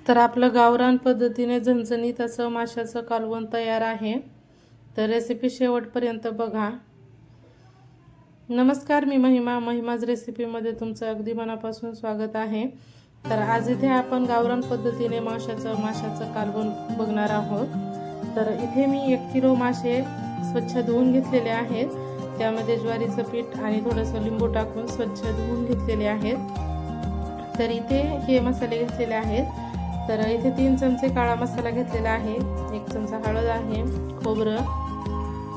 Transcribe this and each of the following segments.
तर आपलं गावरान पद्धतीने झणझणीत असं माशाचं कालवण तयार आहे. तर रेसिपी शेवटपर्यंत बघा. नमस्कार, मी महिमाज रेसिपीमध्ये तुमचं अगदी मनापासून स्वागत आहे. तर आज इथे आपण गावरान पद्धतीने माशाचं कालवण बघणार आहोत. तर इथे मी 1 किलो मासे स्वच्छ धुवून घेतलेले आहेत. त्यामध्ये ज्वारीचं पीठ आणि थोडंसं लिंबू टाकून स्वच्छ धुवून घेतलेले आहेत. तर इथे हे मसाले घेतलेले आहेत. तर इथे 3 चमचे काळा मसाला घेतलेला आहे, 1 चमचा हळद आहे, खोबरं,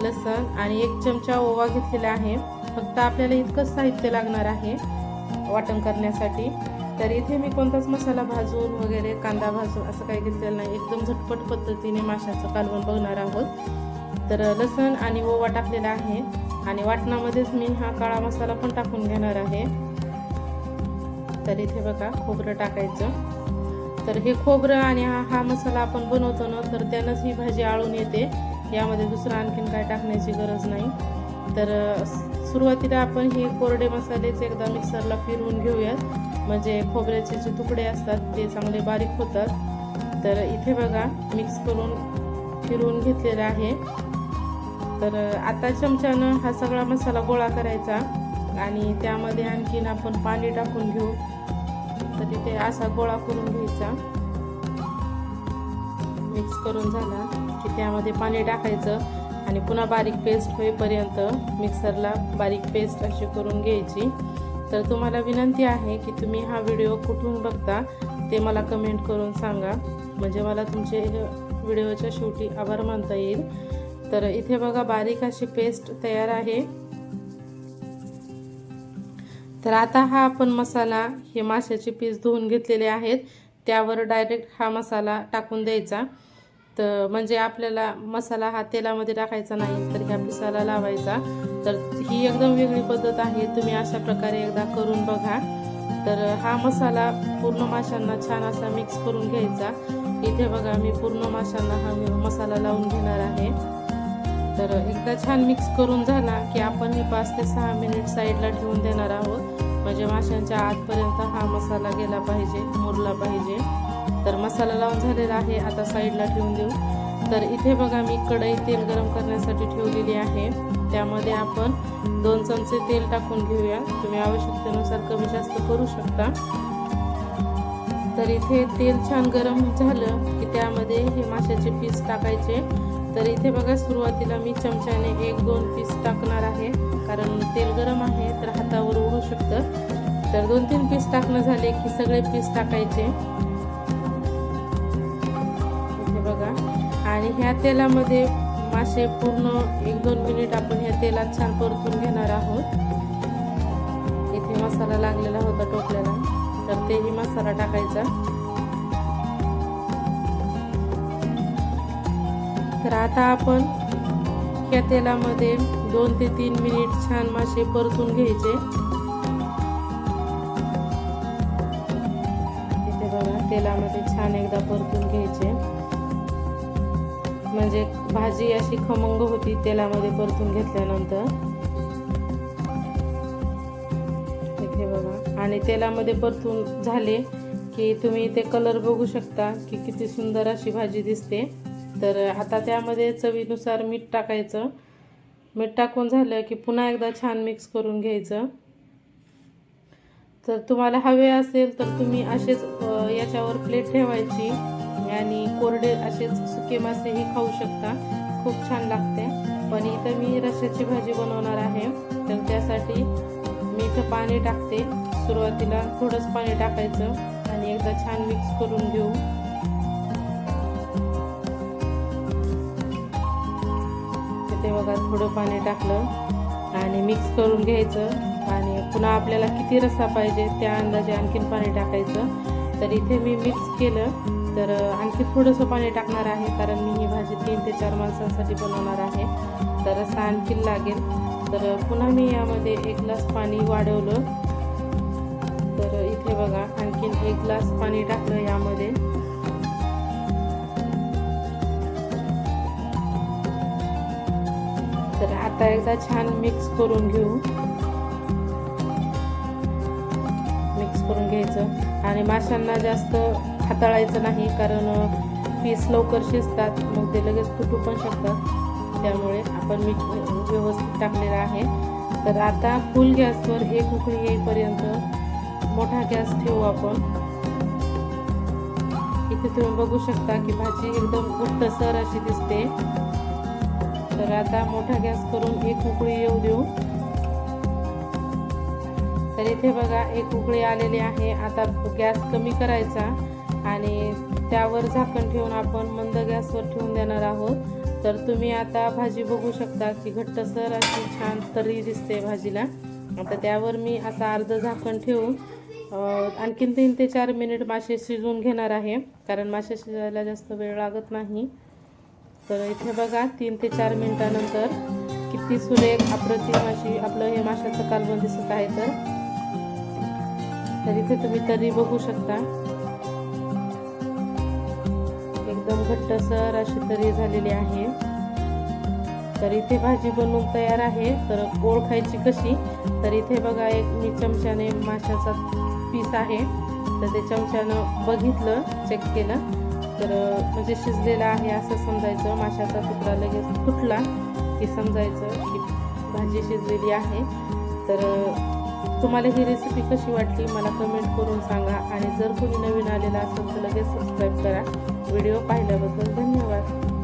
लसण आणि 1 चमचा ओवा घेतलेला आहे. फक्त आपल्याला इतकंच साहित्य लागणार आहे वाटण करण्यासाठी. तर इथे मी कोणताच मसाला भाजून वगैरे कांदा भाजून असं काही घेतलेलं नाही. एकदम झटपट पद्धतीने माशाचं कालवण बघणार आहोत. तर लसण आणि ओवा टाकलेला आहे आणि वाटणामध्येच मी हा काळा मसाला पण टाकून घेणार आहे. तर इथे बघा खोबरं टाकायचं. तर हे खोबरं आणि हा मसाला आपण बनवतो ना, तर त्यानंच ही भाजी आळून येते. यामध्ये दुसरं आणखीन काय टाकण्याची गरज नाही. तर सुरुवातीला आपण हे कोरडे मसालेच एकदा मिक्सरला फिरवून घेऊयात, म्हणजे खोबऱ्याचे जे तुकडे असतात ते चांगले बारीक होतात. तर इथे बघा मिक्स करून फिरवून घेतलेला आहे. तर आता चमच्यानं हा सगळा मसाला गोळा करायचा आणि त्यामध्ये आणखीन आपण पाणी टाकून घेऊ. तर इथे असा गोळा करून घ्यायचा. मिक्स करून झाला की त्यामध्ये पाणी टाकायचं आणि पुन्हा बारीक पेस्ट होईपर्यंत मिक्सरला बारीक पेस्ट अशी करून घ्यायची. तर तुम्हाला विनंती आहे की तुम्ही हा व्हिडिओ कुठून बघता ते मला कमेंट करून सांगा, म्हणजे मला तुमचे व्हिडिओच्या शेवटी आभार मानता येईल. तर इथे बघा बारीक अशी पेस्ट तयार आहे. तर आता हा आपण मसाला, हे माशाचे पीस धुवून घेतलेले आहेत, त्यावर डायरेक्ट हा मसाला टाकून द्यायचा. तर म्हणजे आपल्याला मसाला हा तेलामध्ये टाकायचा नाही, तर ह्या पिसाला लावायचा. तर ही एकदम वेगळी पद्धत आहे, तुम्ही अशा प्रकारे एकदा करून बघा. तर हा मसाला पूर्ण माशांना छान असा मिक्स करून घ्यायचा. इथे बघा मी पूर्ण माशांना हा मसाला लावून घेणार आहे. तर एकदा छान मिक्स करून झाला की आपण हे 5 ते 6 मिनिट साईडला ठेवून देणार आहोत, म्हणजे माशांच्या आतपर्यंत हा मसाला गेला पाहिजे, मुरला पाहिजे. तर मसाला लावून झालेला आहे, आता साईडला ठेवून देऊ. तर इथे बघा मी कढई तेल गरम करण्यासाठी ठेवलेली आहे. त्यामध्ये आपण 2 चमचे तेल टाकून घेऊया. तुम्ही आवश्यकतेनुसार कमी जास्त करू शकता. तर इथे तेल छान गरम झालं की त्यामध्ये हे माशाचे पीस टाकायचे. तर इथे बघा सुरुवातीला मी चमच्याने 1-2 पीस टाकणार आहे, कारण तेल गरम आहे तर हातावर उडू शकतं. तर 2-3 पीस टाकणं झाले की सगळे पीस टाकायचे. इथे बघा आणि ह्या तेलामध्ये मासे पूर्ण 1-2 मिनिट आपण ह्या तेलात छान परतून घेणार आहोत. इथे मसाला लागलेला होता टोपल्याला, तर तेही मसाला टाकायचा. तर आता आपण या तेलामध्ये 2 ते 3 मिनिट छान मासे परतून घ्यायचे. इथे बघा तेलामध्ये छान एकदा परतून घ्यायचे, म्हणजे भाजी अशी खमंग होती तेलामध्ये परतून घेतल्यानंतर. इथे बघा आणि तेलामध्ये परतून झाले की तुम्ही ते कलर बघू शकता की किती सुंदर अशी भाजी दिसते. तर आता त्यामध्ये चवीनुसार मीठ टाकायचं. मीठ टाकून झालं की पुन्हा एकदा छान मिक्स करून घ्यायचं. तर तुम्हाला हवे असेल तर तुम्ही असेच याच्यावर प्लेट ठेवायची आणि कोरडे असेच सुके मासेही खाऊ शकता, खूप छान लागते. पण इथं मी रश्श्याची भाजी बनवणार आहे, तर त्यासाठी मी इथं पाणी टाकते. सुरुवातीला थोडंच पाणी टाकायचं आणि एकदा छान मिक्स करून घेऊ. ते बघा थोडं पाणी टाकलं आणि मिक्स करून घ्यायचं आणि पुन्हा आपल्याला किती रस्सा पाहिजे त्या अंदाजे आणखीन पाणी टाकायचं. तर इथे मी मिक्स केलं, तर आणखी थोडंसं पाणी टाकणार आहे, कारण मी ही भाजी 3 ते 4 माणसांसाठी बनवणार आहे, तर रस्सा आणखीन लागेल. तर पुन्हा मी यामध्ये 1 ग्लास पाणी वाढवलं. तर इथे बघा आणखीन 1 ग्लास पाणी टाकलं यामध्ये. तर आता एकदा छान मिक्स करून घेऊ. मिक्स करून घ्यायचं आणि माशांना जास्त हाताळायचं नाही, कारण पीस लवकर शिजतात, मग ते लगेच फुटू पण शकतात. त्यामुळे आपण मीठ व्यवस्थित टाकलेलं आहे. तर आता फुल गॅसवर एक उकळी येईपर्यंत मोठा गॅस ठेवू आपण. इथे तुम्ही बघू शकता की भाजी एकदम घट्टसर अशी दिसते. तर आता मोठा गॅस करून एक उकळी येऊ देऊ. तर इथे बघा एक उकळी आलेली आहे. आता गॅस कमी करायचा आणि त्यावर झाकण ठेवून आपण मंद गॅसवर ठेवून देणार आहोत. तर तुम्ही आता भाजी बघू शकता की घट्टसर अशी छान तर्री दिसते भाजीला. आता त्यावर मी आता अर्ध झाकण ठेवून आणखीन 3 ते 4 मिनिट मासे शिजवून घेणार आहे, कारण मासे शिजायला जास्त वेळ लागत नाही. तर इथे बघा 3 ते 4 मिनिटानंतर किती सुरेख अप्रतिम अशी आपलं हे माशाचं कालवण दिसत आहे. तर इथे तुम्ही तर्री बघू शकता, एकदम घट्टसर अशी तर्री झालेली आहे. तर इथे भाजी बनवून तयार आहे. तर ओळखायची कशी, तर इथे बघा एक मी चमच्याने माशाचा पीस आहे, तर ते चमच्यानं बघितलं, चेक केलं, तर म्हणजे शिजलेला आहे असं समजायचं. माशाचा तुकडा लगेच फुटला की समजायचं की भाजी शिजलेली आहे. तर तुम्हाला ही रेसिपी कशी वाटली मला कमेंट करून सांगा, आणि जर कोणी नवीन आलेला असेल तर लगेच सबस्क्राईब करा. व्हिडिओ पाहिल्याबद्दल धन्यवाद.